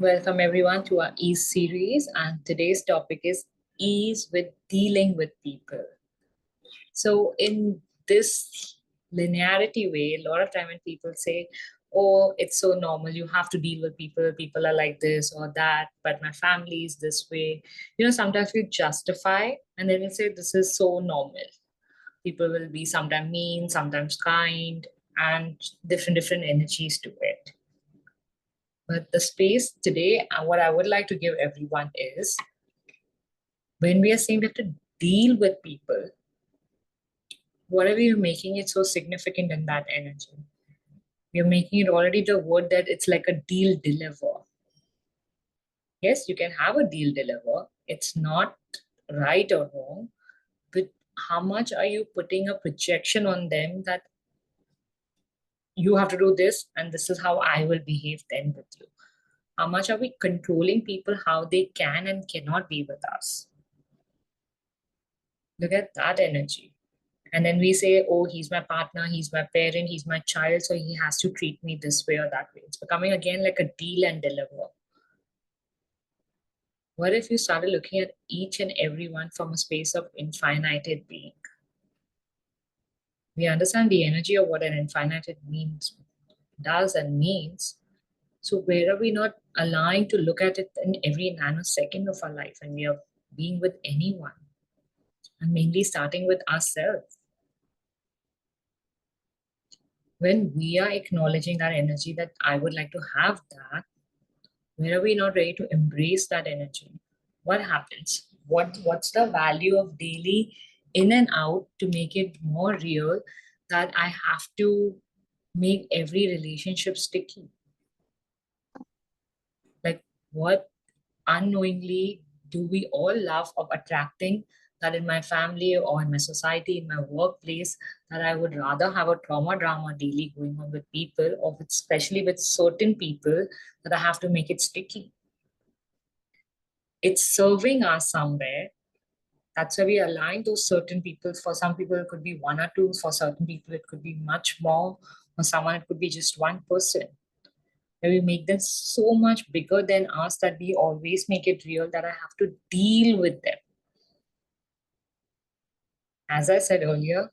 Welcome everyone to our Ease series, and today's topic is ease with dealing with people. So, in this linearity way, a lot of time when people say, "Oh, it's so normal, you have to deal with people, people are like this or that, but my family is this way." Sometimes we justify and then we say, "This is so normal." People will be sometimes mean, sometimes kind, and different energies to it. But the space today, what I would like to give everyone is when we are saying we have to deal with people, whatever you're making it so significant in that energy, you're making it already the word that it's like a deal deliver. Yes, you can have a deal deliver. It's not right or wrong, but how much are you putting a projection on them that you have to do this and this is how I will behave then with you? How much are we controlling people, how they can and cannot be with us? Look at that energy. And then we say, oh, he's my partner, he's my parent, he's my child, so he has to treat me this way or that way. It's becoming again like a deal and deliver. What if you started looking at each and every one from a space of infinited being? We understand the energy of what an infinited means, does and means. So where are we not allowing to look at it in every nanosecond of our life when we are being with anyone? And mainly starting with ourselves. When we are acknowledging that energy that I would like to have that, where are we not ready to embrace that energy? What happens? What's the value of daily in and out to make it more real that I have to make every relationship sticky? Like what unknowingly do we all love of attracting that in my family or in my society, in my workplace, that I would rather have a trauma drama daily going on with people, or especially with certain people, that I have to make it sticky. It's serving us somewhere. That's why we align those certain people. For some people, it could be one or two. For certain people, it could be much more. For someone, it could be just one person. Where we make them so much bigger than us that we always make it real that I have to deal with them. As I said earlier,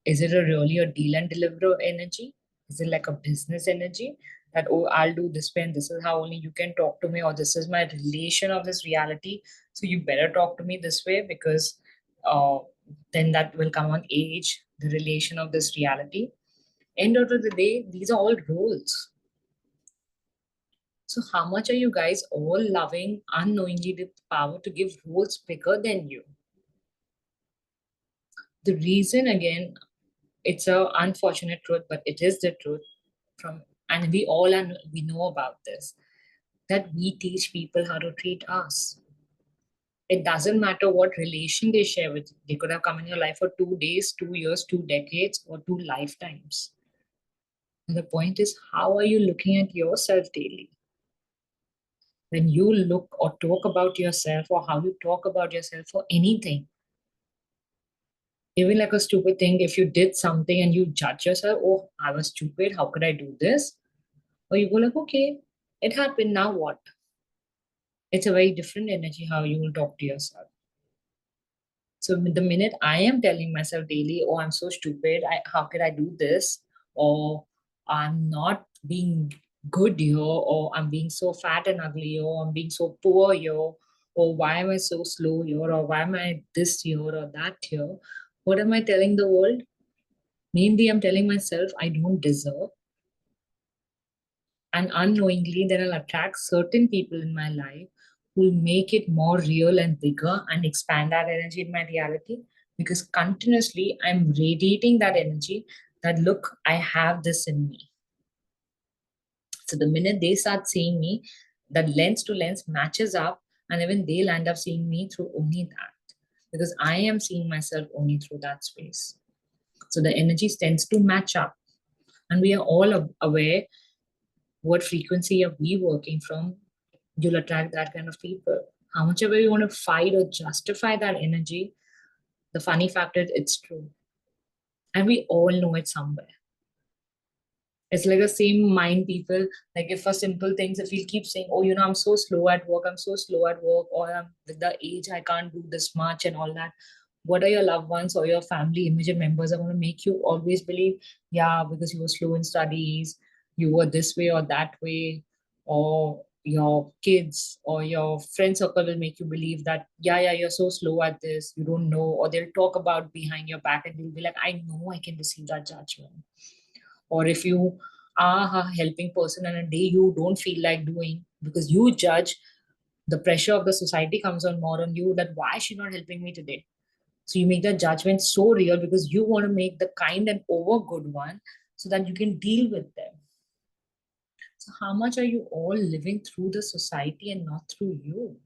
is it really a deal and deliver energy? Is it like a business energy that, oh, I'll do this way and this is how only you can talk to me, or this is my relation of this reality. So you better talk to me this way because uh, then that will come on age, the relation of this reality. End of the day, these are all roles. So how much are you guys all loving unknowingly the power to give roles bigger than you? The reason again, it's a unfortunate truth, but it is the truth from, and we all are, we know about this, that we teach people how to treat us. It doesn't matter what relation they share with you. They could have come in your life for 2 days, 2 years, 2 decades, or 2 lifetimes. And the point is, how are you looking at yourself daily? When you look or talk about yourself, or how you talk about yourself for anything, even like a stupid thing, if you did something and you judge yourself, oh, I was stupid, how could I do this? Or you go like, okay, it happened, now what? It's a very different energy how you will talk to yourself. So the minute I am telling myself daily, oh, I'm so stupid, how could I do this? Or I'm not being good here, or I'm being so fat and ugly, or I'm being so poor here, or why am I so slow here, or why am I this here or that here? What am I telling the world? Mainly, I'm telling myself I don't deserve. And unknowingly, then I'll attract certain people in my life who will make it more real and bigger and expand that energy in my reality. Because continuously, I'm radiating that energy that, look, I have this in me. So the minute they start seeing me, that lens to lens matches up, and even they'll end up seeing me through only that. Because I am seeing myself only through that space. So the energy tends to match up. And we are all aware what frequency are we working from, you'll attract that kind of people. How much ever you want to fight or justify that energy, the funny fact is it's true. And we all know it somewhere. It's like the same mind people. Like if for simple things, if you keep saying, oh, I'm so slow at work, I'm so slow at work, or I'm with the age, I can't do this much and all that. What are your loved ones or your family immediate members are going to make you always believe, yeah, because you were slow in studies, you were this way or that way, or your kids or your friend circle will make you believe that, yeah, you're so slow at this, you don't know, or they'll talk about behind your back and you'll be like, I know I can receive that judgment. Or if you are a helping person and a day you don't feel like doing because you judge, the pressure of the society comes on more on you that why is she not helping me today? So you make that judgment so real because you want to make the kind and over good one so that you can deal with them. So how much are you all living through the society and not through you?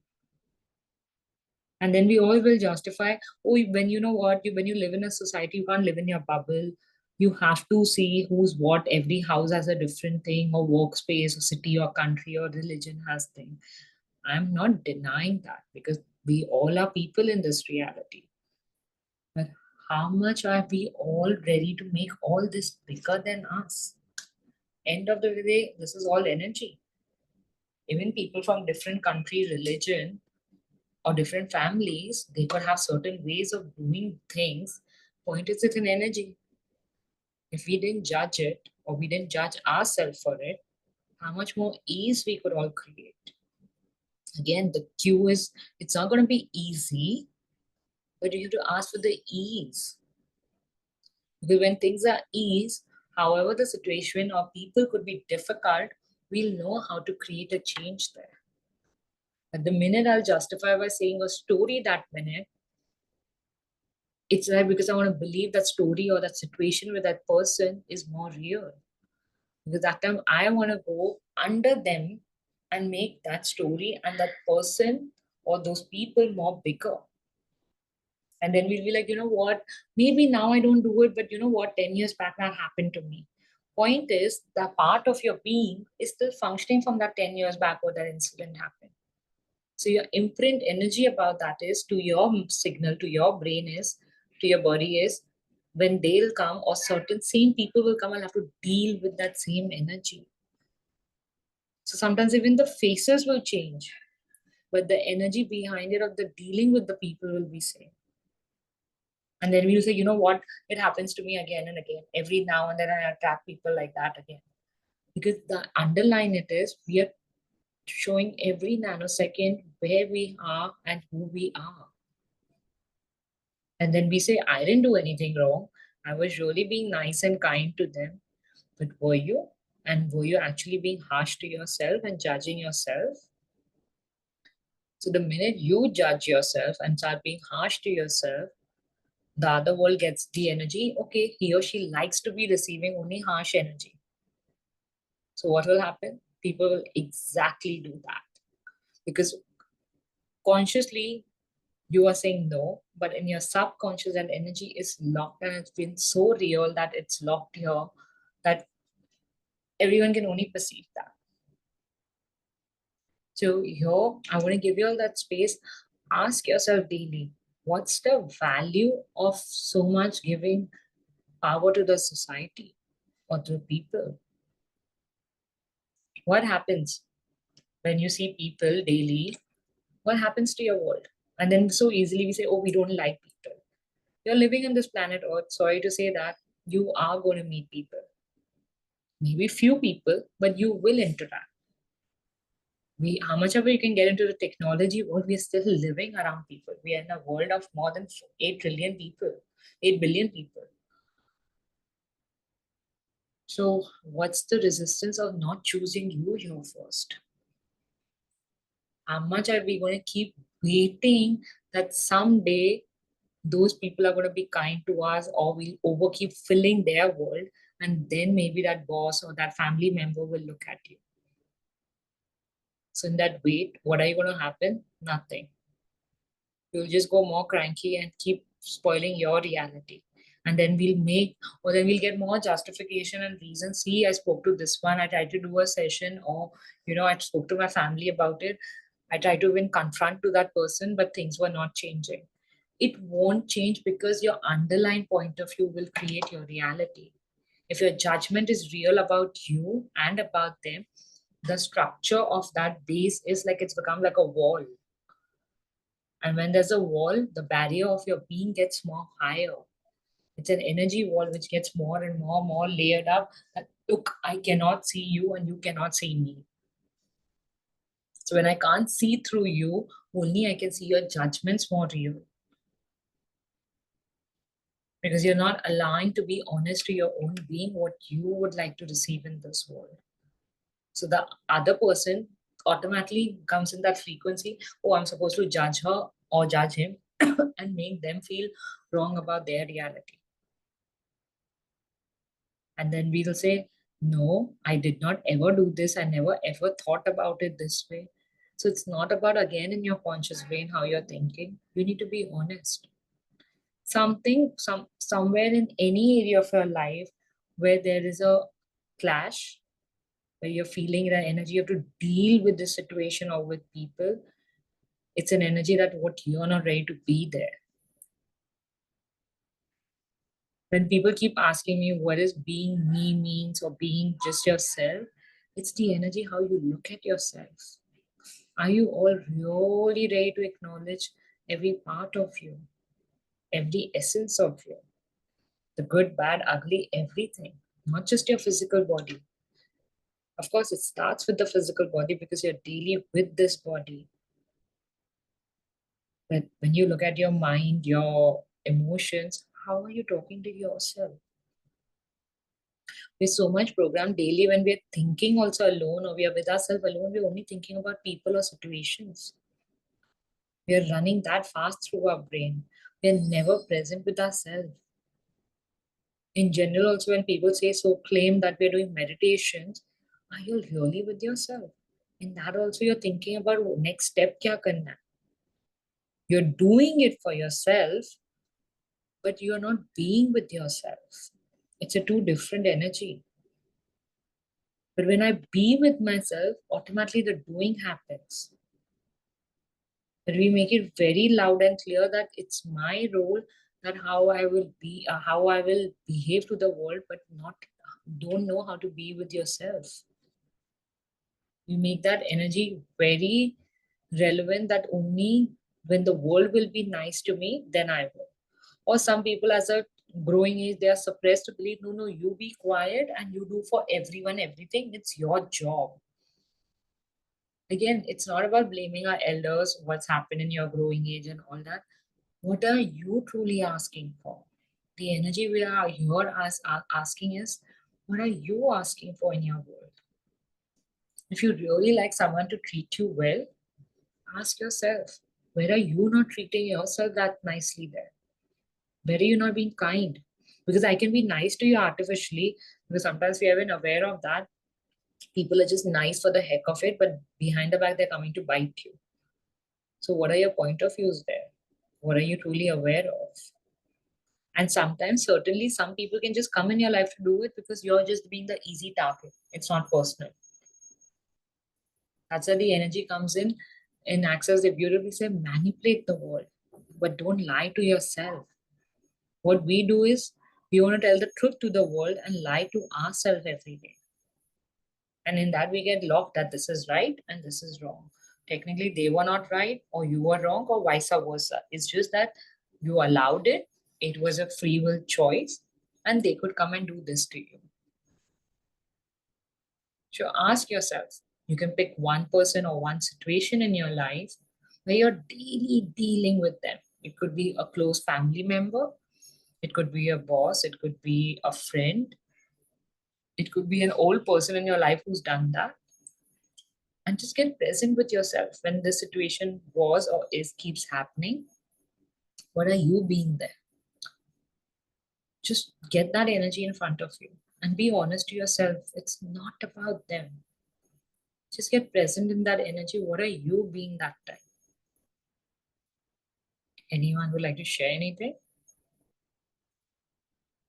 And then we all will justify, oh, when you know what, when you live in a society, you can't live in your bubble. You have to see who's what. Every house has a different thing, or workspace, or city, or country, or religion has thing. I'm not denying that because we all are people in this reality. But how much are we all ready to make all this bigger than us? End of the day, this is all energy. Even people from different country, religion, or different families, they could have certain ways of doing things. Point is, it's an energy. If we didn't judge it or we didn't judge ourselves for it, how much more ease we could all create. Again, the cue is it's not going to be easy, but you have to ask for the ease. Because when things are ease, however the situation or people could be difficult, we'll know how to create a change there. But the minute I'll justify by saying a story that minute, it's like because I want to believe that story or that situation with that person is more real. Because that time I want to go under them and make that story and that person or those people more bigger. And then we'll be like, you know what? Maybe now I don't do it, but you know what? 10 years back that happened to me. Point is, the part of your being is still functioning from that 10 years back where that incident happened. So your imprint energy about that is to your signal, to your brain is, to your body is, when they'll come or certain same people will come and have to deal with that same energy. So sometimes even the faces will change, but the energy behind it of the dealing with the people will be same. And then we'll say, you know what, it happens to me again and again. Every now and then I attract people like that again. Because the underline it is we are showing every nanosecond where we are and who we are. And then we say, I didn't do anything wrong. I was really being nice and kind to them. But were you? And were you actually being harsh to yourself and judging yourself? So the minute you judge yourself and start being harsh to yourself, the other world gets the energy. Okay, he or she likes to be receiving only harsh energy. So what will happen? People will exactly do that. Because consciously you are saying no, but in your subconscious that energy is locked and it's been so real that it's locked here that everyone can only perceive that. So here, I want to give you all that space. Ask yourself daily, what's the value of so much giving power to the society or to people? What happens when you see people daily? What happens to your world? And then so easily we say, oh, we don't like people. You're living on this planet Earth. Sorry to say that you are going to meet people. Maybe few people, but you will interact. How much ever you can get into the technology world, we are still living around people. We are in a world of more than 8 trillion people, 8 billion people. So what's the resistance of not choosing you here first? How much are we going to keep waiting that someday those people are going to be kind to us, or we'll over keep filling their world, and then maybe that boss or that family member will look at you. So in that wait, what are you going to happen? Nothing. You'll just go more cranky and keep spoiling your reality. And then we'll get more justification and reasons. See, I spoke to this one, I tried to do a session, or I spoke to my family about it. I tried to even confront to that person, but things were not changing. It won't change because your underlying point of view will create your reality. If your judgment is real about you and about them, the structure of that base is like it's become like a wall. And when there's a wall, the barrier of your being gets more higher. It's an energy wall which gets more and more layered up. That, look, I cannot see you and you cannot see me. So when I can't see through you, only I can see your judgments more real. Because you're not allowing to be honest to your own being, what you would like to receive in this world. So the other person automatically comes in that frequency, oh, I'm supposed to judge her or judge him and make them feel wrong about their reality. And then we'll say, no, I did not ever do this. I never ever thought about it this way. So it's not about, again, in your conscious brain, how you're thinking. You need to be honest. Somewhere in any area of your life where there is a clash, where you're feeling that energy, you have to deal with the situation or with people, it's an energy that what you're not ready to be there. When people keep asking me what is being me means or being just yourself, it's the energy how you look at yourself. Are you all really ready to acknowledge every part of you, every essence of you, the good, bad, ugly, everything, not just your physical body? Of course, it starts with the physical body because you're dealing with this body. But when you look at your mind, your emotions, how are you talking to yourself? We're so much programmed daily when we're thinking also alone or we are with ourselves alone, we're only thinking about people or situations. We are running that fast through our brain. We're never present with ourselves. In general, also when people say so, claim that we're doing meditations, are you really with yourself? In that also you're thinking about next step kya karna hai. You're doing it for yourself, but you're not being with yourself. It's a two different energy. But when I be with myself, automatically the doing happens. But we make it very loud and clear that it's my role, that how I will be, how I will behave to the world, but don't know how to be with yourself. We make that energy very relevant that only when the world will be nice to me, then I will. Or some people as a growing age, they are suppressed to believe, no, you be quiet and you do for everyone, everything. It's your job. Again, it's not about blaming our elders, what's happened in your growing age and all that. What are you truly asking for? The energy we are here asking is, what are you asking for in your world? If you really like someone to treat you well, ask yourself, where are you not treating yourself that nicely there? Where are you not being kind? Because I can be nice to you artificially, because sometimes we are even aware of that. People are just nice for the heck of it, but behind the back, they're coming to bite you. So what are your point of views there? What are you truly aware of? And sometimes, certainly, some people can just come in your life to do it because you're just being the easy target. It's not personal. That's where the energy comes in. In Access, they beautifully say, manipulate the world, but don't lie to yourself. What we do is, we want to tell the truth to the world and lie to ourselves every day. And in that, we get locked that this is right and this is wrong. Technically, they were not right or you were wrong or vice versa. It's just that you allowed it. It was a free will choice and they could come and do this to you. So ask yourself, you can pick one person or one situation in your life where you're daily dealing with them. It could be a close family member. It could be a boss. It could be a friend. It could be an old person in your life who's done that. And just get present with yourself when the situation was or is keeps happening. What are you being there? Just get that energy in front of you and be honest to yourself. It's not about them. Just get present in that energy. What are you being that time? Anyone would like to share anything?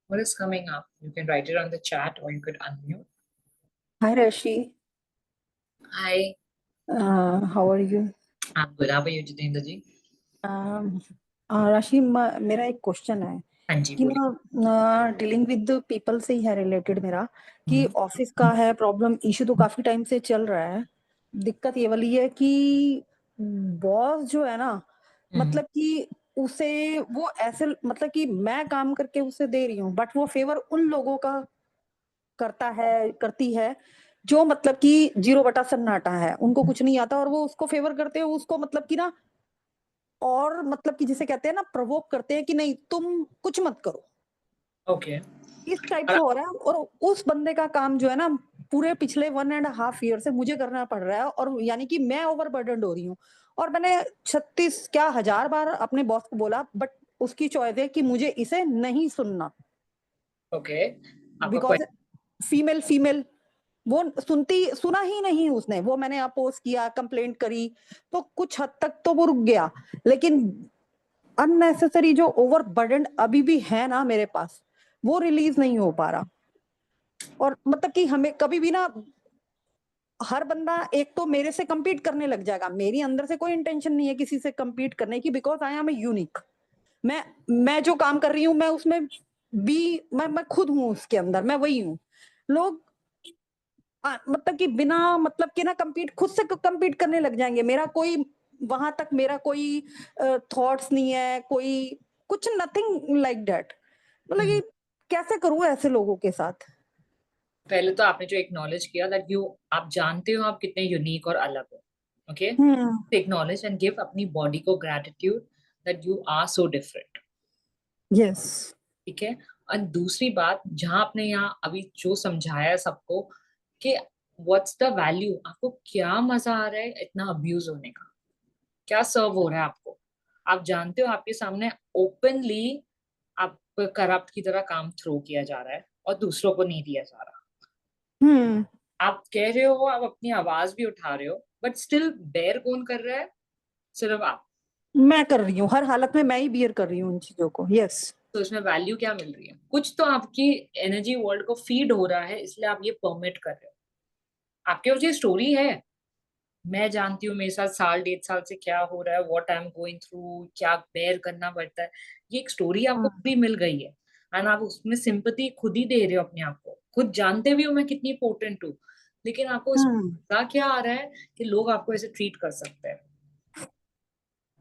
What is coming up? You can write it on the chat or you could unmute. Hi, Raashi. Hi. How are you? I'm good. How are you, Jitendra ji? Raashi, मेरा एक question है हाँ जी, कि बोलिए। ना dealing with people से ही है related मेरा, कि हम्म, ऑफिस का है प्रॉब्लम इशू तो काफी टाइम से चल रहा है। दिक्कत ये वाली है कि बॉस जो है ना, हम्म, मतलब कि उसे वो ऐसे, मतलब कि मैं काम करके उसे दे रही हूँ बट वो फेवर उन लोगों का करता है, करती है जो मतलब कि 0/सन्नाटा है, उनको कुछ नहीं आता और वो उसको फेवर करते हैं, उसको मतलब कि ना, और मतलब कि जिसे कहते हैं ना, प्रवोक करते हैं कि नहीं तुम कुछ मत करो। ओके। इस टाइप और से हो रहा है और उस बंदे का काम जो है ना, पूरे पिछले 1.5 ईयर से मुझे करना पड़ रहा है, और यानी कि मैं ओवरबर्डनड हो रही हूँ। और मैंने 36 क्या 1000 बार अपने बॉस को बोला, बट उसकी चॉइस है कि मुझे इसे नहीं सुनना, ओके, आपका बिकॉज क्वेश्चन। फीमेल फीमेल वो सुना ही नहीं उसने। वो मैंने अपोज किया, कंप्लेंट करी, तो कुछ हद तक तो वो रुक गया, लेकिन अननेसेसरी जो ओवरबर्डन अभी भी है ना मेरे पास, वो रिलीज नहीं हो पा रहा। और मतलब कि हमें कभी भी ना, हर बंदा एक तो मेरे से compete करने लग जाएगा। मेरी अंदर से कोई इंटेंशन नहीं है किसी से compete करने की, because I am a unique. मैं जो काम कर रही हूँ, मैं उसमें भी, मैं खुद हूँ उसके अंदर, मैं वही हूँ। लोग मतलब कि बिना मतलब कि ना compete, खुद से compete करने लग जाएंगे। मेरा कोई वहां तक, मेरा कोई थॉट्स नहीं है, कोई कुछ, नथिंग लाइक दैट। मतलब कि कैसे करूँ ऐसे लोगों के साथ। पहले तो आपने जो एक्नॉलेज किया दैट यू, आप जानते हो आप कितने यूनिक और अलग हो। Okay, hmm. Acknowledge and give अपनी बॉडी को gratitude that you are so different. Yes. ठीक है। और दूसरी बात, जहां आपने यहाँ अभी जो समझाया है सबको कि व्हाट्स द वैल्यू, आपको क्या मजा आ रहा है इतना अब्यूज होने का, क्या सर्व हो रहा है आपको। आप जानते हो आपके सामने ओपनली आप करप्ट की तरह काम थ्रो किया जा रहा है और दूसरों को नहीं दिया जा रहा। हम्म। आप कह रहे हो, आप अपनी आवाज भी उठा रहे हो, बट स्टिल बेयर कौन कर रहा है? सिर्फ आप। मैं कर रही हूँ, हर हालत में मैं ही बियर कर रही हूँ उन चीजों को। यस। तो इसमें वैल्यू क्या मिल रही है? कुछ तो आपकी एनर्जी वर्ल्ड को फीड हो रहा है, इसलिए आप ये परमिट कर रहे हो। आपके पास ये स्टोरी है, मैं जानती हूँ मेरे साथ साल 1.5 साल से क्या हो रहा है, what I am going through, क्या बेयर करना पड़ता है। ये एक स्टोरी आपको हम्म। पूरी मिल गई है, एंड आप उसमें सिंपैथी खुद ही दे रहे हो अपने आप को। खुद जानते भी हो मैं कितनी इंपॉर्टेंट हूँ, लेकिन आपको इस हम्म। मजा क्या आ रहा है कि लोग आपको ऐसे ट्रीट कर सकते हैं।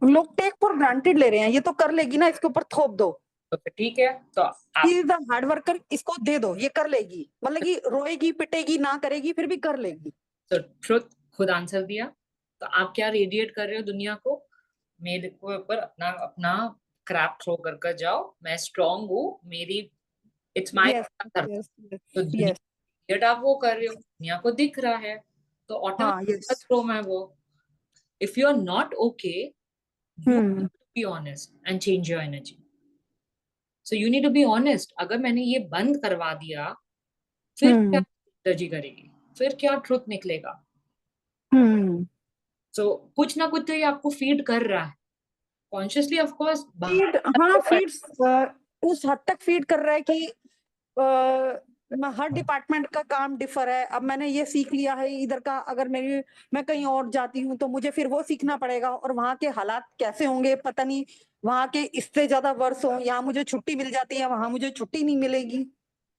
लोग टेक फॉर ग्रांटेड ले रहे हैं, ये तो कर लेगी ना, इसके ऊपर थोप दो। तो फिर ठीक है, तो ही आप इज द हार्ड वर्कर, इसको दे दो, ये कर लेगी। मतलब कि रोएगी पिटेगी ना करेगी, फिर भी कर लेगी। तो ट्रुथ खुद आंसर दिया। तो आप क्या रेडिएट कर रहे हो दुनिया को? मेरे को ऊपर अपना अपना क्रैप थ्रो कर कर जाओ, मैं स्ट्रांग हूँ, मेरी इट्स माय यस। धरती। यस। तो यस। दुनिया ये आप वो कर रहे हो, दुनिया को दिख रहा है, तो हाँ। Automatic yes. थ्रो मैं वो। If you are not okay, you hmm. Be honest and change your energy. So you need to be honest, अगर मैंने ये बंद करवा दिया, फिर क्या हम्म। एनर्जी करेगी, फिर क्या ट्रुथ निकलेगा? हम्म। सो कुछ ना कुछ तो ये आपको फीड कर रहा है, कॉन्शियसली ऑफ कोर्स फीड, बाहर हाँ तो कर। फीड, उस हद तक फीड कर रहा है कि हर डिपार्टमेंट का काम डिफर है। अब मैंने ये सीख लिया है इधर का, अगर मेरी, मैं कहीं और जाती हूँ तो मुझे फिर वो सीखना पड़ेगा, और वहां के हालात कैसे होंगे पता नहीं। वहां के इससे ज्यादा वर्ष हो, यहाँ मुझे छुट्टी मिल जाती है, वहां मुझे छुट्टी नहीं मिलेगी।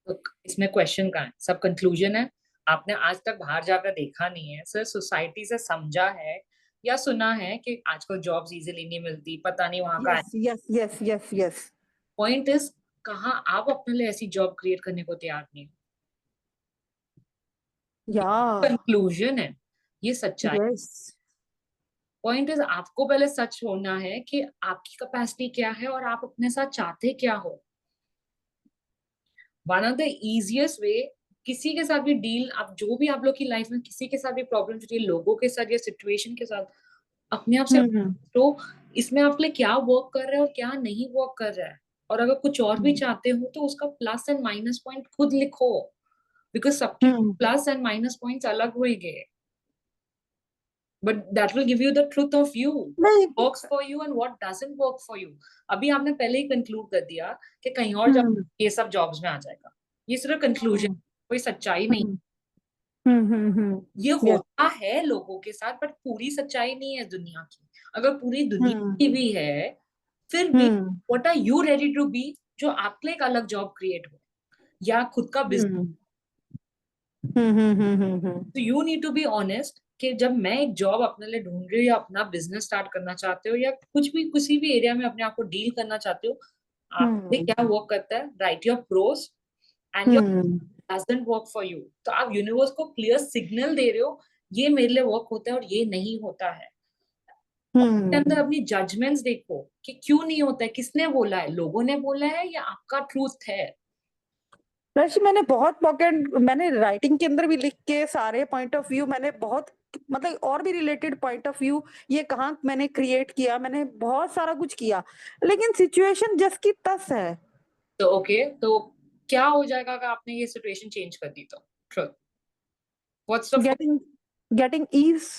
तो इसमें क्वेश्चन का है, सब कंक्लूजन है। आपने आज तक बाहर जाकर देखा नहीं है, सिर्फ सोसाइटी से समझा है या सुना है कि आजकल जॉब्स इजीली नहीं मिलती, पता नहीं वहां का। Yes. Yes. Yes. Yes. Yes. Point is, कहाँ आप अपने लिए ऐसी जॉब क्रिएट करने को तैयार नहीं हो। या। कंक्लूजन है, ये सच्चाई। यस। पॉइंट इज, आपको पहले सच होना है कि आपकी कैपेसिटी क्या है और आप अपने साथ चाहते क्या हो। One of the easiest way, किसी के साथ भी डील, आप जो भी आप लोग की लाइफ में किसी के साथ भी प्रॉब्लम है, लोगों के साथ या सिचुएशन के साथ, अपने आप से हम्म। तो इसमें आपके लिए क्या वर्क कर रहा है और क्या नहीं वर्क कर रहा है। और अगर कुछ और भी चाहते हो तो उसका प्लस एंड माइनस पॉइंट खुद लिखो, बिकॉज सबके hmm. Plus and minus points अलग होंगे, but that will give you the truth of you, नहीं। Works for you and what doesn't work for you. अभी आपने पहले ही कंक्लूड कर दिया कि कहीं और जब हम्म। ये सब जॉब्स में आ जाएगा। ये सिर्फ कंक्लूजन, हम्म। कोई सच्चाई नहीं। हम्म। हम्म। हम्म। ये यस। होता है लोगों के साथ, बट पूरी सच्चाई नहीं है दुनिया की। अगर पूरी दुनिया हम्म। की भी है, फिर भी hmm. What are you ready to be जो आपके लिए एक अलग जॉब क्रिएट हो या खुद का बिजनेस। तो you need to be honest कि जब मैं एक जॉब अपने लिए ढूंढ रही हूँ या अपना बिजनेस स्टार्ट करना चाहते हो या कुछ भी किसी भी एरिया में अपने आप को डील करना चाहते हो, आपके लिए क्या वर्क करता है, right your pros and your doesn't work for you. तो आप यूनिवर्स को क्लियर सिग्नल दे रहे हो, ये मेरे लिए वर्क होता है और ये नहीं होता है। के अंदर अपनी जजमेंट्स देखो कि क्यों नहीं होता है, किसने बोला है, लोगों ने बोला है या आपका ट्रूथ है। राशि, मैंने राइटिंग के अंदर भी लिख के सारे पॉइंट ऑफ व्यू मैंने बहुत, मतलब और भी रिलेटेड पॉइंट ऑफ व्यू ये कहाँ मैंने क्रिएट किया, मैंने बहुत सारा कुछ किया, लेकिन सिचुएशन जस की तस है। तो ओके, तो क्या हो जाएगा अगर आपने ये सिचुएशन चेंज कर दी तो? Truth, what's the getting getting is.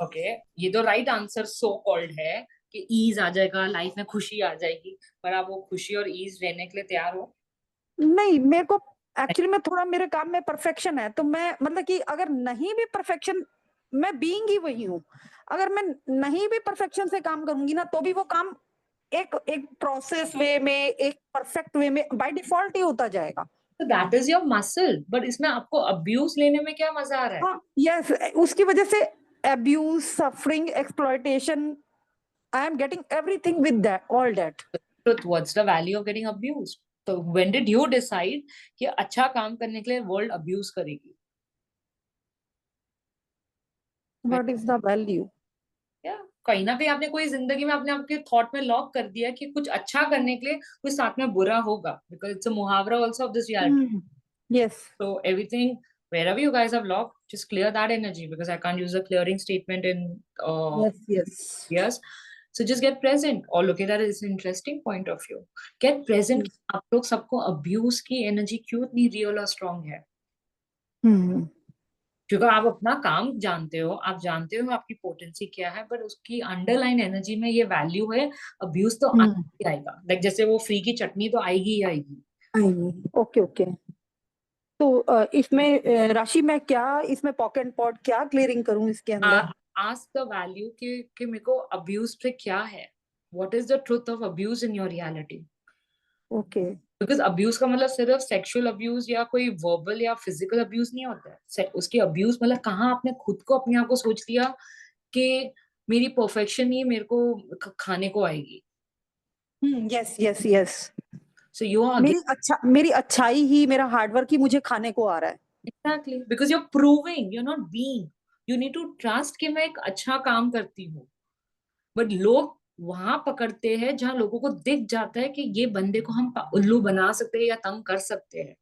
Okay, ये तो राइट आंसर सो कॉल्ड है कि ईज आ जाएगा, लाइफ में खुशी आ जाएगी, पर आप वो खुशी और ईज रहने के लिए तैयार हो? नहीं, मेरे को एक्चुअली में थोड़ा मेरे काम में परफेक्शन है, तो मैं मतलब कि अगर नहीं भी परफेक्शन, मैं बीइंग ही वही हूँ, अगर मैं नहीं भी परफेक्शन से काम करूंगी ना तो भी वो काम एक एक प्रोसेस वे में, एक परफेक्ट वे में बाय डिफॉल्ट ही होता जाएगा। तो that is your muscle, but इसमें आपको अब्यूज लेने में क्या मजा आ रहा है? हाँ, यस, उसकी वजह से abuse, suffering, exploitation, I am getting everything with that, all that. Truth, what's the value of getting abuse? तो व्हेन डिड यू डिसाइड कि अच्छा काम करने के लिए वर्ल्ड अब्यूज करेगी? What is the value? या कहीं ना कहीं आपने कोई जिंदगी में अपने आपके थॉट में लॉक कर दिया कि कुछ अच्छा करने के लिए कुछ साथ में बुरा होगा, बिकॉज इट्स अ मुहावरा also of this reality. Yes So everything, wherever you guys have locked, just clear that energy because I can't use a clearing statement in yes yes. yes. So just get present or look at that as an interesting point of view. Get present. आप लोग सबको abuse की energy क्यों इतनी real और strong है? क्योंकि आप अपना काम जानते हो, आप जानते हो आपकी पोटेंसी क्या है, बट उसकी अंडरलाइन एनर्जी में ये वैल्यू है। अब्यूज तो आएगा ही आएगा, लाइक जैसे वो फ्री की चटनी तो आएगी ही आएगी। Okay okay. तो इसमें राशि, मैं क्या इसमें पॉकेट पॉट क्या क्लियरिंग करूं इसके अंदर? आस्क द वैल्यू कि मेरे को अब्यूज पे क्या है, what is the truth of abuse in your reality. Okay. Because abuse का मतलब सिर्फ सेक्सुअल अब्यूज या कोई वर्बल या फिजिकल अब्यूज नहीं होता है। उसकी अब्यूज मतलब कहाँ आपने खुद को अपने आप को सोच लिया कि मेरी परफेक्शन ही मेरे को खाने को आएगी। Yes yes yes. So you are मेरी अच्छाई ही, मेरा हार्डवर्क ही मुझे खाने को आ रहा है। Exactly, because you are proving, you are not being. You need to trust कि मैं एक अच्छा काम करती हूँ। बट लोग वहां पकड़ते हैं जहां लोगों को दिख जाता है कि ये बंदे को हम उल्लू बना सकते हैं या तंग कर सकते हैं।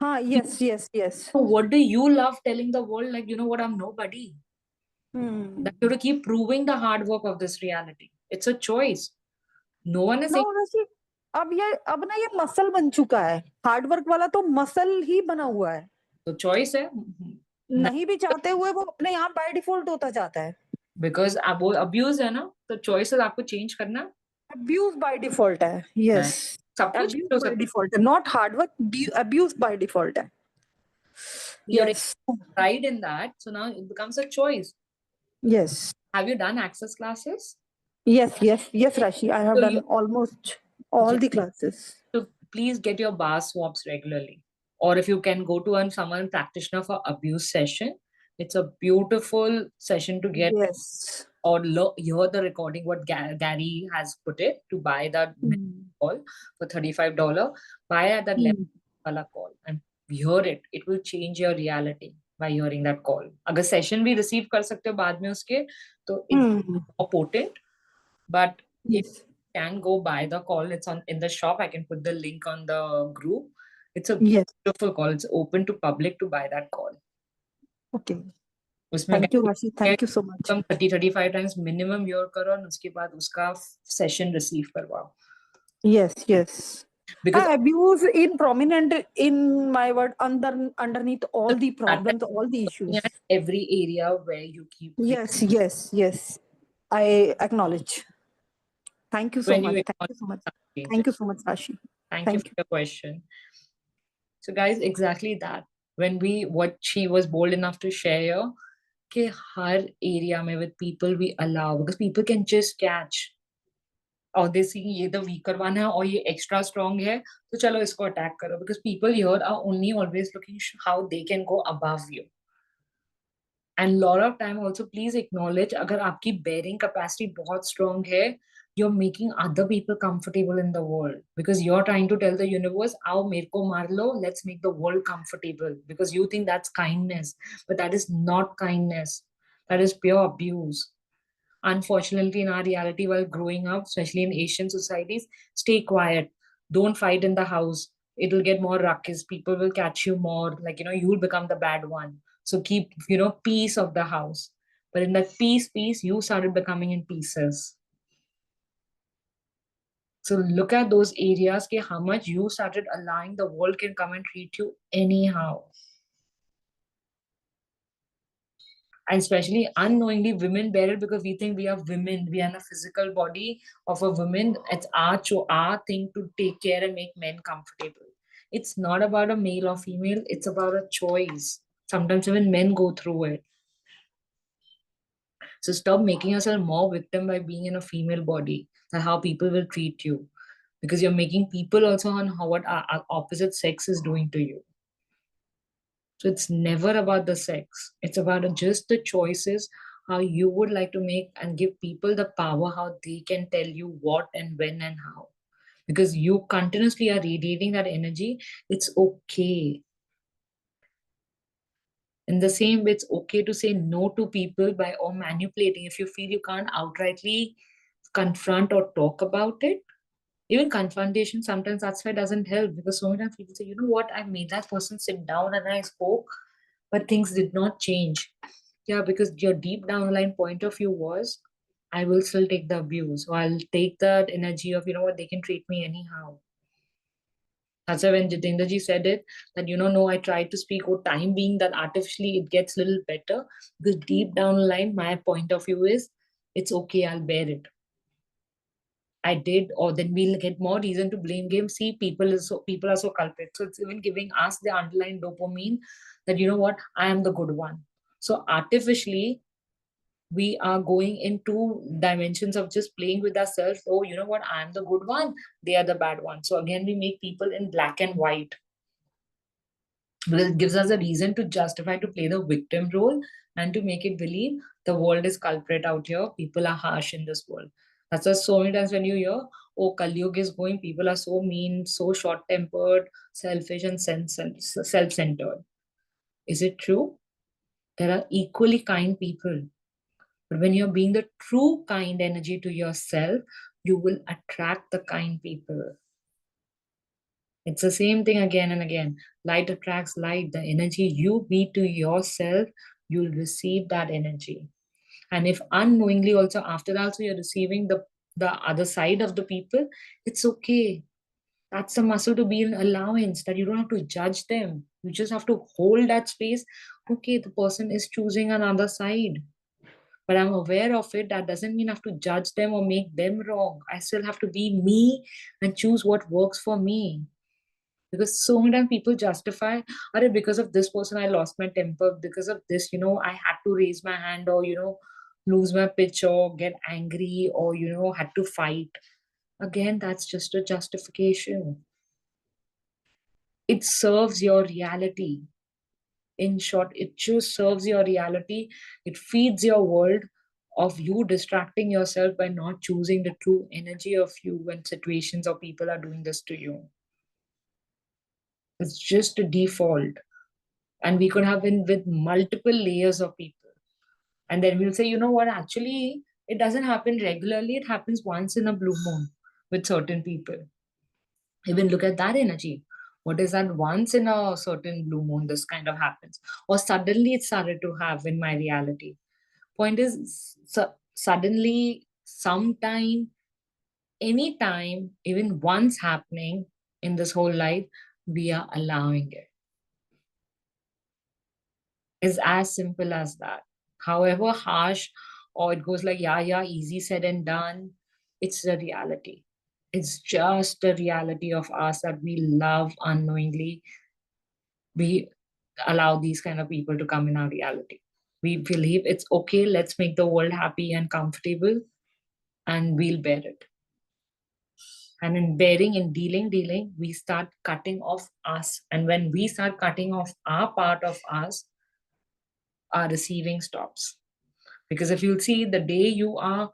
हाँ, yes yes yes. So what do you love telling the world, like, you know what, I'm nobody? That you have to keep proving the hard work of this reality. It's a choice. No one is no saying Rashi, अब ना ये muscle बन चुका है, hard work वाला तो muscle ही बना हुआ है। तो choice है। नहीं भी चाहते हुए वो अपने आप बाय डिफॉल्ट होता जाता है। बिकॉज अब वो अब्यूज है ना, तो चॉइसेस आपको चेंज करना अब्यूज बाय डिफॉल्ट है, यस। है। सब कुछ अब्यूज हो बाय सकता डिफॉल्ट है, not hard work, abuse by default है। है। You're yes right in that, so now it becomes a choice. Yes Have you done access classes? Yes yes yes Rashi, I have So done you, almost all the classes. so please get your bar swaps regularly. Or if you can go to someone practitioner for abuse session, it's a beautiful session to get yes. or hear the recording what Gary has put it to buy that call for $35. Buy at that level wala call and hear it. It will change your reality by hearing that call. अगर session भी receive कर सकते हो बाद में उसके, तो it's more potent. But if yes can go buy the call, it's on in the shop. I can put the link on the group. It's a yes. beautiful call. It's open to public to buy that call. Okay, उसमें thank you राशि, thank you so much. Come 30-35 times minimum your करो और उसके बाद उसका session receive करवाओ। Yes, yes. Because Abuse in prominent in my word underneath all the problems, all the issues. every area where you keep Yes, yes, yes. I acknowledge. Thank you so when you much. Thank ignore you so much. change it. Thank you so much, Rashi. Thank you Thank for you. your question. So guys, exactly that, when we what she was bold enough to share कि हर area में with people we allow, because people can just catch or they see ये the weaker one है और ये extra strong है, तो चलो इसको attack करो, because people here are only always looking how they can go above you. And lot of time also please acknowledge अगर आपकी bearing capacity बहुत strong है, you're making other people comfortable in the world, because you're trying to tell the universe आओ मेरे को मार लो, let's make the world comfortable, because you think that's kindness, but that is not kindness, that is pure abuse. Unfortunately, in our reality, while growing up, especially in Asian societies, stay quiet, don't fight in the house, it'll get more ruckus, people will catch you more, like, you'll become the bad one. So keep, peace of the house. But in that peace, you started becoming in pieces. So look at those areas, ke how much you started allowing the world can come and treat you anyhow. And especially unknowingly, women bear it because we think we are women, we are in a physical body of a woman. It's our thing to take care and make men comfortable. It's not about a male or female, it's about a choice. Sometimes even men go through it. So stop making yourself more victim by being in a female body, and how people will treat you, because you're making people also on how what our opposite sex is doing to you. So it's never about the sex. It's about just the choices, how you would like to make, and give people the power, how they can tell you what and when and how. Because you continuously are radiating that energy, it's okay. In the same way, it's okay to say no to people by or manipulating. If you feel you can't outrightly confront or talk about it, even confrontation, sometimes that's why it doesn't help, because so many times people say, you know what, I made that person sit down and I spoke, but things did not change. Yeah, because your deep down line point of view was, I will still take the abuse, or I'll take that energy of, what, they can treat me anyhow. That's why when Jitendraji said it, that, no, I tried to speak, oh, time being that artificially it gets a little better, because deep down the line, my point of view is, it's okay, I'll bear it. I did, or then we'll get more reason to blame game. See, people are so culprit. So it's even giving us the underlying dopamine that, you know what, I am the good one. So artificially, we are going into dimensions of just playing with ourselves. Oh, you know what, I am the good one, they are the bad one. So again, we make people in black and white. It gives us a reason to justify to play the victim role and to make it believe the world is culprit out here. People are harsh in this world. That's why so many times when you hear, oh, Kali Yuga is going, people are so mean, so short tempered, selfish, and self centered. Is it true? There are equally kind people. But when you're being the true kind energy to yourself, you will attract the kind people. It's the same thing again and again. Light attracts light. The energy you be to yourself, you'll receive that energy. And if unknowingly also after that, so you're receiving the other side of the people, it's okay. That's the muscle to be in allowance, that you don't have to judge them. You just have to hold that space. Okay, the person is choosing another side, but I'm aware of it. That doesn't mean I have to judge them or make them wrong. I still have to be me and choose what works for me. Because so many times people justify, because of this person, I lost my temper. Because of this, I had to raise my hand, or, lose my pitch, or get angry, or, had to fight. Again, that's just a justification. It serves your reality. In short, it just serves your reality. It feeds your world of you distracting yourself by not choosing the true energy of you when situations or people are doing this to you. It's just a default. And we could have been with multiple layers of people. And then we'll say, you know what, actually, it doesn't happen regularly. It happens once in a blue moon with certain people. Even look at that energy. What is that once in a certain blue moon, this kind of happens? Or suddenly it started to have in my reality. Point is, suddenly, sometime, anytime, even once happening in this whole life, we are allowing it. Is as simple as that. However harsh, or it goes like, yeah, easy said and done, it's the reality. It's just the reality of us that we love unknowingly. We allow these kind of people to come in our reality. We believe it's okay, let's make the world happy and comfortable, and we'll bear it. And in bearing, in dealing, we start cutting off us. And when we start cutting off our part of us, our receiving stops. Because if you'll see, the day you are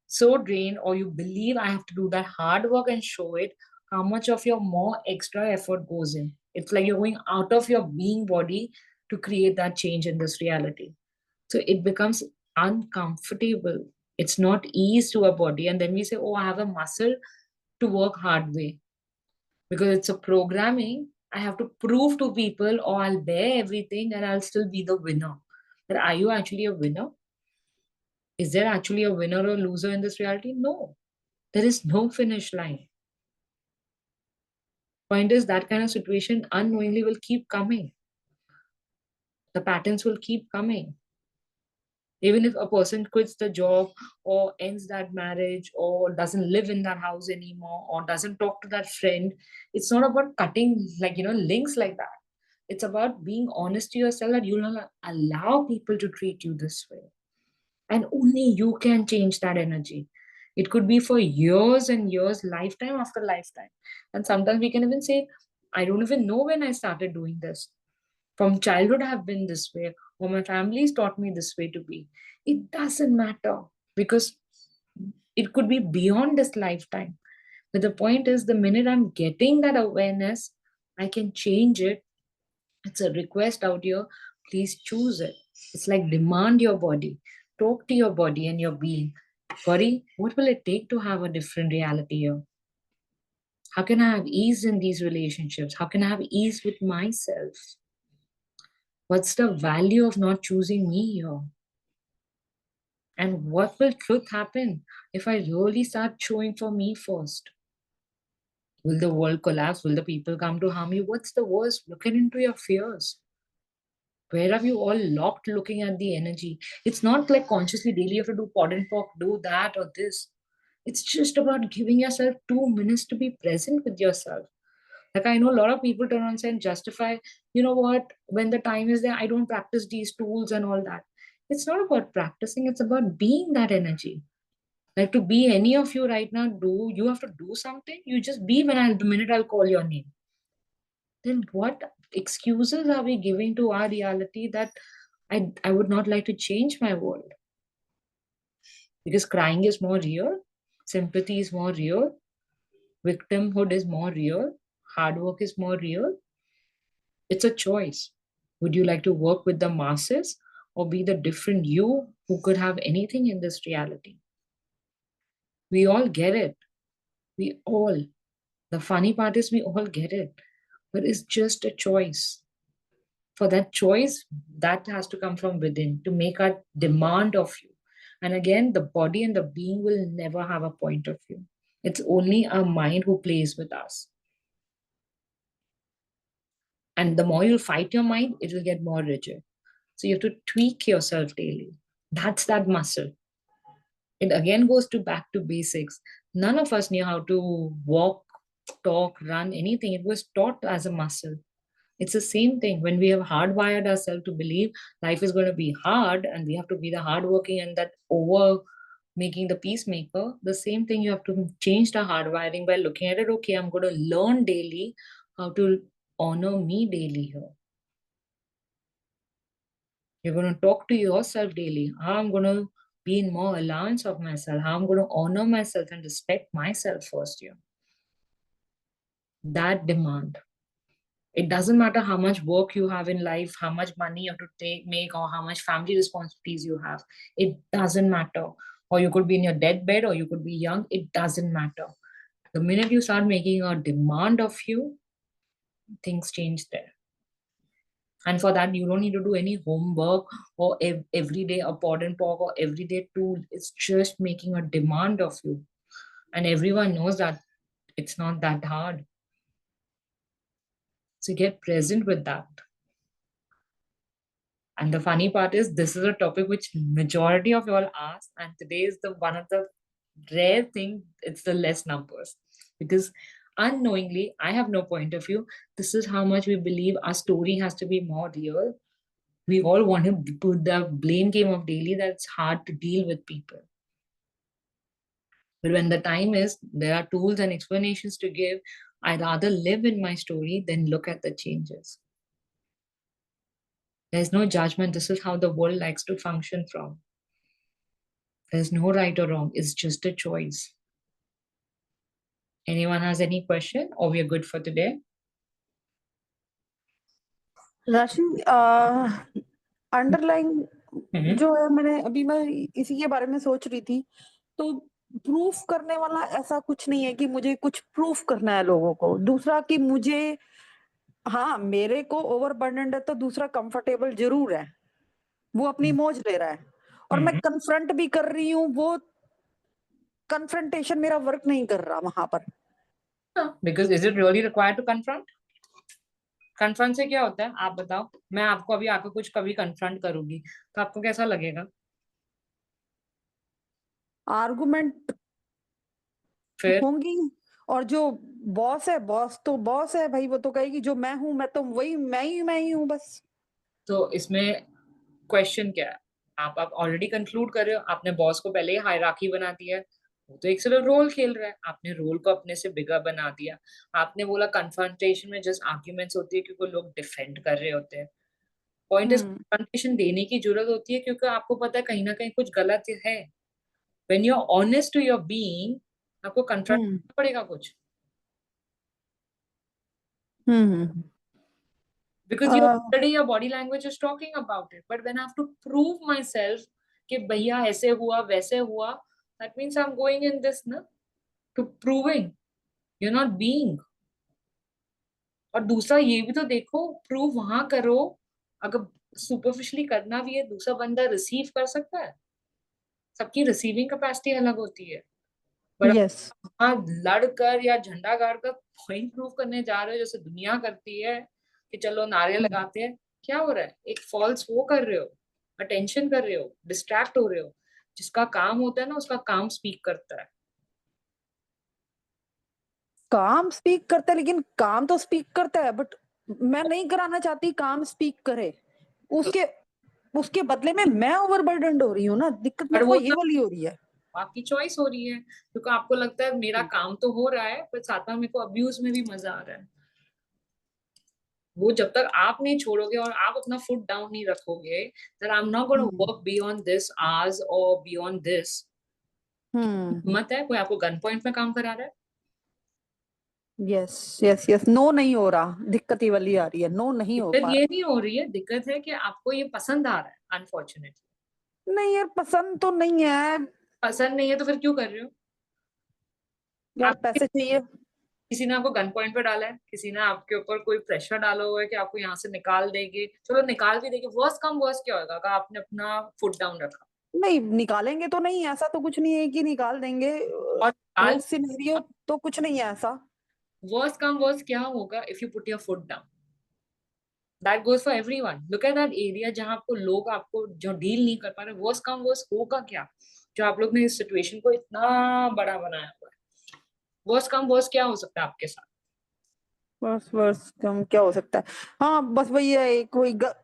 so drained, or you believe I have to do that hard work and show it, how much of your more extra effort goes in. It's like you're going out of your being body to create that change in this reality. So it becomes uncomfortable. It's not ease to a body. And then we say, oh, I have a muscle to work hard way. Because it's a programming, I have to prove to people, or I'll bear everything and I'll still be the winner. But are you actually a winner? Is there actually a winner or loser in this reality? No. There is no finish line. Point is, that kind of situation unknowingly will keep coming. The patterns will keep coming. Even if a person quits the job or ends that marriage or doesn't live in that house anymore or doesn't talk to that friend, it's not about cutting, like, links like that. It's about being honest to yourself that you'll not allow people to treat you this way. And only you can change that energy. It could be for years and years, lifetime after lifetime. And sometimes we can even say, I don't even know when I started doing this. From childhood, I have been this way, or my family's taught me this way to be. It doesn't matter, because it could be beyond this lifetime. But the point is, the minute I'm getting that awareness, I can change it. It's a request out here. Please choose it. It's like demand your body. Talk to your body and your being. Body, what will it take to have a different reality here? How can I have ease in these relationships? How can I have ease with myself? What's the value of not choosing me here? And what will truth happen if I really start showing for me first? Will the world collapse? Will the people come to harm you? What's the worst? Look into your fears. Where are you all locked looking at the energy? It's not like consciously daily you have to do pod and talk, do that or this. It's just about giving yourself 2 minutes to be present with yourself. Like, I know a lot of people turn on and justify, you know what, when the time is there, I don't practice these tools and all that. It's not about practicing, it's about being that energy. Like, to be any of you right now, do you have to do something? You just be when the minute I'll call your name. Then what excuses are we giving to our reality that I would not like to change my world? Because crying is more real, sympathy is more real, victimhood is more real, hard work is more real. It's a choice. Would you like to work with the masses or be the different you who could have anything in this reality? We all get it. We all. The funny part is we all get it. But it's just a choice. For that choice, that has to come from within to make a demand of you. And again, the body and the being will never have a point of view. It's only our mind who plays with us. And the more you fight your mind, it will get more rigid. So you have to tweak yourself daily. That's that muscle. It again goes to back to basics. None of us knew how to walk, talk, run, anything. It was taught as a muscle. It's the same thing when we have hardwired ourselves to believe life is going to be hard and we have to be the hardworking and that over making the peacemaker. The same thing, you have to change the hardwiring by looking at it. Okay, I'm going to learn daily how to honor me daily here. You're going to talk to yourself daily. How I'm going to be in more allowance of myself. How I'm going to honor myself and respect myself first here. That demand. It doesn't matter how much work you have in life, how much money you have to make, or how much family responsibilities you have. It doesn't matter. Or you could be in your deathbed, or you could be young. It doesn't matter. The minute you start making a demand of you, things change there. And for that, you don't need to do any homework or every day a pod and talk or everyday tool. It's just making a demand of you. And everyone knows that it's not that hard. So get present with that. And the funny part is, this is a topic which majority of you all ask, and today is the one of the rare thing. It's the less numbers, because unknowingly, I have no point of view. This is how much we believe our story has to be more real. We all want to put the blame game of daily that it's hard to deal with people. But when the time is, there are tools and explanations to give. I rather live in my story than look at the changes. There's no judgment. This is how the world likes to function from. There's no right or wrong. It's just a choice. Anyone has any question, or we are good for today? राशि, underline जो है, मैं इसी के बारे में सोच रही थी, तो प्रूफ करने वाला ऐसा कुछ नहीं है कि मुझे कुछ प्रूफ करना है लोगों को। दूसरा कि मुझे, हाँ, मेरे को ओवरबर्डन्ड है तो दूसरा कंफर्टेबल जरूर है, वो अपनी मौज ले रहा है और मैं कन्फ्रंट भी कर रही हूँ, वो कन्फ्रंटेशन मेरा वर्क नहीं कर रहा वहां पर। Because is it really required to confront? Confront से क्या होता है, आप बताओ। मैं आपको अभी आकर कुछ कभी कन्फ्रंट करूंगी तो आपको कैसा लगेगा? आर्गुमेंट फिर होंगी, और जो बॉस है, बॉस तो बॉस है भाई, वो तो कहेगी जो मैं हूं, मैं तो वही मैं ही हूँ बस। तो इसमें क्वेश्चन क्या है? आप ऑलरेडी कंक्लूड कर रहे हो, आपने बॉस को पहले ही हायरार्की बना दिया है, वो तो एक सिर्फ रोल खेल रहा है, आपने रोल को अपने से बिगर बना दिया। आपने बोला कन्फ्रंटेशन में जस्ट आर्ग्यूमेंट्स होती है क्योंकि लोग डिफेंड कर रहे होते हैं। पॉइंट इज कन्फ्रंटेशन देने की जरूरत होती है क्योंकि आपको पता है कहीं ना कहीं कुछ गलत है। When you are honest to your being, आपको कन्फ्रंट करना पड़ेगा कुछ, because you already, your body language is talking about it. But when I have to prove myself कि भैया ऐसे हुआ वैसे हुआ, that means I'm going in this ना to proving you're not being. और दूसरा ये भी तो देखो, प्रूव वहां करो, अगर सुपरफिशियली करना भी है, दूसरा बंदा रिसीव कर सकता है। सबकी रिसीविंग कैपेसिटी अलग होती है। बट यस, हाँ, लड़कर या झंडा गाड़ कर पॉइंट प्रूव करने जा रहे हो जैसे दुनिया करती है कि चलो नारे लगाते हैं, क्या हो रहा है? एक फॉल्स वो कर रहे हो, अटेंशन कर रहे हो, डिस्ट्रैक्ट हो रहे हो। जिसका काम होता है ना, उसका काम स्पीक करता है। काम स्पीक करता है, लेकिन काम तो स्पीक करता है, बट मैं नहीं कराना चाहती काम स्पीक करे। उसके उसके बदले में मैं ओवरबर्डन्ड हो रही हूँ ना, दिक्कत पर मेरे को वो ये तो वाली हो रही है। आपकी चॉइस हो रही है क्योंकि आपको लगता है मेरा काम तो हो रहा है पर साथ में मेरे को अब्यूज में भी मजा आ रहा है। वो जब तक आप नहीं छोड़ोगे और आप अपना फुट डाउन नहीं रखोगे, that I'm not going to work beyond this hours or beyond this। हिम्मत है? कोई आपको गन पॉइंट में काम करा रहा है? यस यस यस, नो नहीं हो रहा, दिक्कत ये वाली आ रही है, नो नहीं हो दिक्कत पा ये रहा। नहीं हो रही है, दिक्कत है कि आपको ये पसंद आ रहा है, अनफॉर्चुनेटली। नहीं यार, पसंद तो नहीं है पसंद नहीं है तो फिर क्यों कर रहे हो? यार, आप, पैसे चाहिए। किसी ने आपको गन पॉइंट पे डाला है, किसी ने आपके ऊपर कोई प्रेशर डाला हुआ है कि आपको यहाँ से निकाल देंगे, चलो निकाल भी देंगे, वर्स्ट कम वर्स्ट क्या होगा अगर आपने अपना फुट डाउन रखा? नहीं निकालेंगे तो नहीं, ऐसा तो कुछ नहीं है कि निकाल देंगे, और वो सिनेरियो तो कुछ नहीं है ऐसा। वर्स्ट कम वर्स्ट क्या होगा if you put your foot down? That goes for everyone. Look at that area जहां आपको लोग आपको जो डील नहीं कर पा रहे, वर्स्ट कम वर्स्ट होगा क्या जो आप लोग ने इस सिचुएशन को इतना बड़ा बनाया हुआ है? वर्स्ट कम वर्स्ट क्या हो सकता है आपके साथ? बस बस कम क्या हो सकता है? हाँ बस वही है,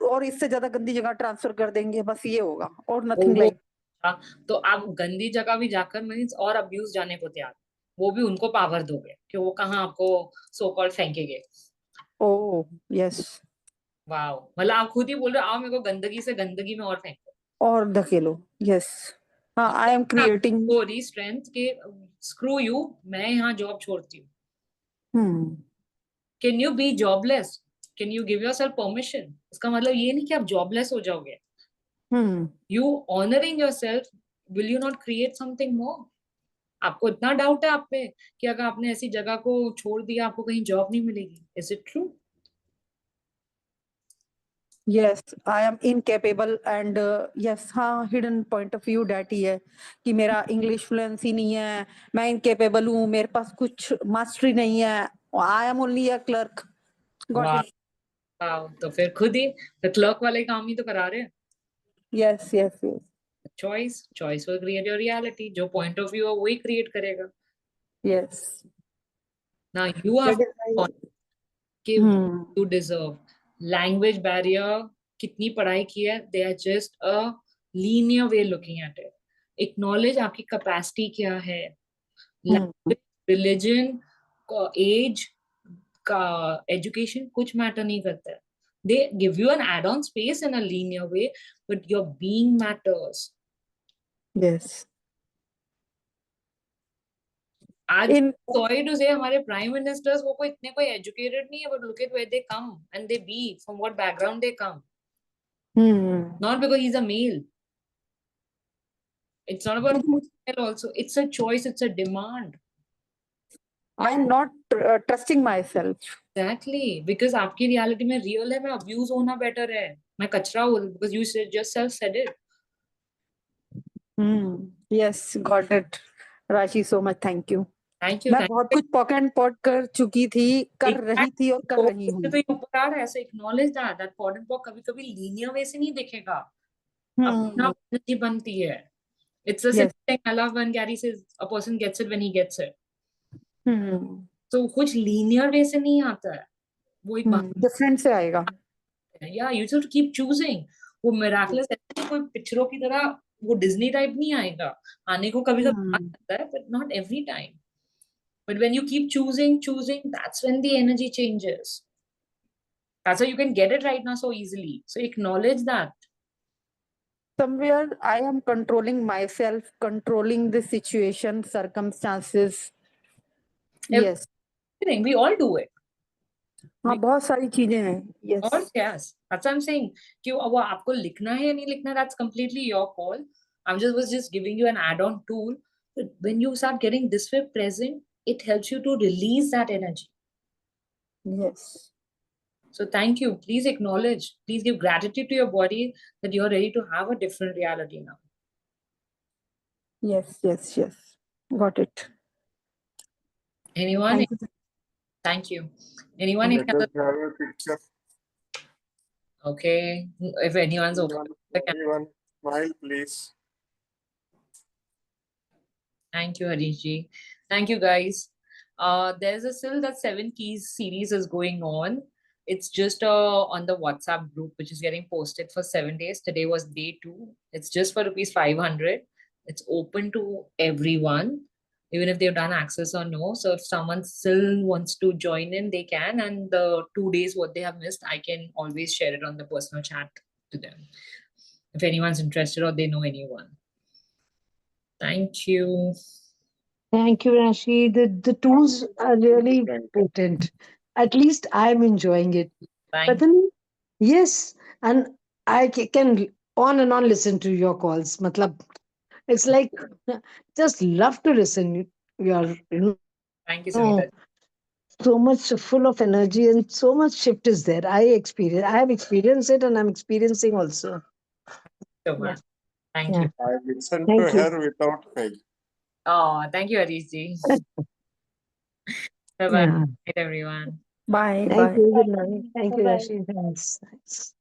और इससे ज्यादा गंदी जगह ट्रांसफर कर देंगे, बस ये होगा और नथिंग वो लाइक। हाँ, तो आप गंदी जगह भी जाकर मीन्स और अब्यूज जाने को तैयार, वो भी उनको पावर दोगे कि वो कहाँ आपको सो कॉल्ड फेंकेंगे? ओ यस, वाह, मतलब आप खुद ही बोल रहे हो आओ मेरे को गंदगी से गंदगी में और फेंको। और धकेलो। यस, हाँ, आई एम क्रिएटिंग। पूरी स्ट्रेंथ के स्क्रू यू, मैं यहाँ जॉब छोड़ती हूँ। Hmm can you be jobless? Can you give yourself permission? इसका मतलब ये नहीं कि आप जॉबलेस हो जाओगे। Hmm you honouring yourself, will you not create something more? आपको इतना डाउट है आप पे कि अगर आपने ऐसी जगह को छोड़ दिया आपको कहीं जॉब नहीं मिलेगी? Is it true? Yes, I am incapable and yes, हाँ, hidden point of view that ही है कि मेरा इंग्लिश फ्लुएंसी नहीं है, मैं इनकेपेबल हूँ, मेरे पास कुछ मास्टरी नहीं है, I am only a clerk, got वाह, इट। तो फिर खुद ही तो क्लर्क वाले काम ही तो करा रहे हैं। Yes yes yes choice choice will create your reality, जो पॉइंट ऑफ व्यू है वही क्रिएट करेगा यस, ना। You have that is. कि यू डिजर्व। लैंग्वेज बैरियर, कितनी पढ़ाई की है, they are just a linear way looking at it. Acknowledge आपकी कैपेसिटी क्या है, Language, religion, age, education कुछ matter नहीं करता है. They give you an add-on space in a linear way, but your being matters. Yes. आज sorry to say हमारे prime ministers वो कोई इतने कोई educated नहीं है, but look at where they come and they be, from what background they come. Not because he's a male. It's not about male also. It's a choice. It's a demand. I'm not trusting myself. Exactly. Because आपकी reality में real है, मैं abuse होना better है. मैं कचरा हूँ because you just self said it. Yes, got it. Rashi, so much thank you. Thank you. मैं बहुत कुछ पॉक एंड पॉट कर चुकी थी, कर रही थी और कर रही हूँ. तो ये ऊपर आ रहा है, ऐसे acknowledge that pot and pock कभी-कभी linear way से नहीं दिखेगा. अपना energy बनती है. It's a simple thing. I love when Gary says a person gets it when he gets it. So कुछ linear way से नहीं आता है. वो एक डिफरेंट से आएगा. Yeah, you have to keep choosing. वो miraculous ऐसे कोई पिक्चरों की तरह वो डिज्नी टाइप नहीं आएगा. आने को कभी-कभी आ सकता है, but not every time. But when you keep choosing, that's when the energy changes. That's how you can get it right now so easily. So acknowledge that. Somewhere I am controlling myself, controlling the situation, circumstances. Yes. We all do it. हाँ, बहुत सारी चीजें हैं. Yes. और yes, that's what I'm saying. कि वो आपको लिखना है या नहीं लिखना, that's completely your call. was just giving you an add-on tool. But when you start getting this way present, it helps you to release that energy. Yes. So thank you. Please acknowledge. Please give gratitude to your body that you're ready to have a different reality now. Yes, yes, yes. Got it. Anyone? Thank you. Anyone? Okay. If anyone's okay. Anyone, smile, please. Thank you, Harishji. Thank you, guys. There's still that 7 keys series is going on. It's just on the WhatsApp group, which is getting posted for 7 days. Today was day 2. It's just for ₹500. It's open to everyone, even if they've done access or no. So if someone still wants to join in, they can. And the 2 days, what they have missed, I can always share it on the personal chat to them. If anyone's interested or they know anyone. Thank you. Thank you, Raashi. The tools are really potent. At least I'm enjoying it. But then, yes, and I can on and on listen to your calls. Matlab, it's like just love to listen. Thank you, Sunita. So much full of energy and so much shift is there. I have experienced it and I'm experiencing also. So much. Thank you. I listened to her without fail. Oh, thank you, Harishji. Bye-bye. Good night, everyone. Bye. Thank you. Good night. Thank you, Raashi. Thanks.